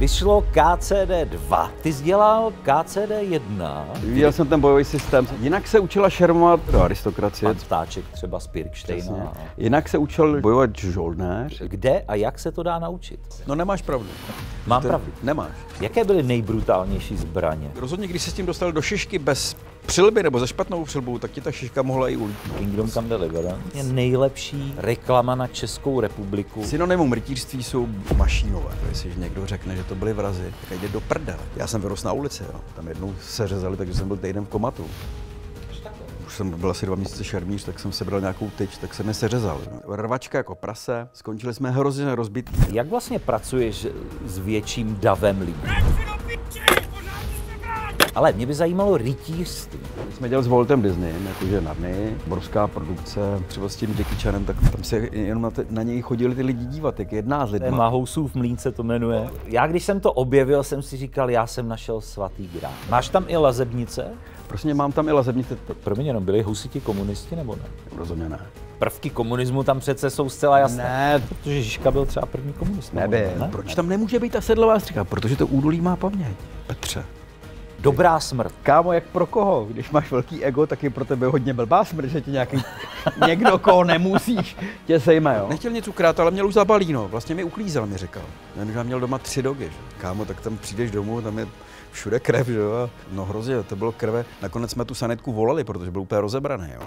Vyšlo KCD2. Ty jsi dělal KCD1. Viděl jsem ten bojový systém. Jinak se učila šermovat do aristokracie. Pan Ptáček třeba z Pirkštejna. Jinak se učil bojovat žoldnéř. Kde a jak se to dá naučit? No nemáš pravdu. Mám pravdu. Nemáš. Jaké byly nejbrutálnější zbraně? Rozhodně, když se s tím dostal do šišky bez přilby nebo za špatnou přilbou, tak ti ta šiška mohla i ulítnout. Kingdom Come Deliverance je nejlepší reklama na Českou republiku. Synonymum rytířství jsou mašínové. Jestli někdo řekne, že to byly vrazi, tak jde do prdele. Já jsem vyrostl na ulici, jo. Tam jednou se řezali, takže jsem byl týden v komatu. Už jsem byl asi 2 měsíce šermíř, tak jsem sebral nějakou tyč, tak se mi seřezal. Rvačka jako prase, skončili jsme hrozně rozbití. Jak vlastně pracuješ s větším davem lidí? Ale mě by zajímalo rytířství. My jsme dělali s Waltem Disneyem, jakože na dny, obrovská produkce, třeba s tím Jackie Chanem, tak tam se jenom na něj chodili ty lidi dívat, jak jedná s lidma. Mahousův mlýn se to jmenuje. Já když jsem to objevil, jsem si říkal, já jsem našel svatý grál. Máš tam i lazebnice? Prostě mám tam i lazebnice. Promiň, jenom byli husiti komunisti nebo ne? Rozhodně ne. Prvky komunismu tam přece jsou zcela jasné. Ne, protože Žižka byl třeba první komunista. Nebyl. Ne? Proč tam nemůže být ta sedlová střecha? Protože to údolí má paměť. Petře. Dobrá smrt. Kámo, jak pro koho? Když máš velký ego, tak je pro tebe hodně blbá smrt, že ti nějaký někdo, koho nemusíš, tě sejme, jo? Nechtěl něco krát, ale měl už zabalíno. Vlastně mi uklízel, mi říkal. Já měl doma 3 dogy, že? Kámo, tak tam přijdeš domů, tam je všude krev, že jo? No hrozně, to bylo krve. Nakonec jsme tu sanitku volali, protože byl úplně rozebraný, jo?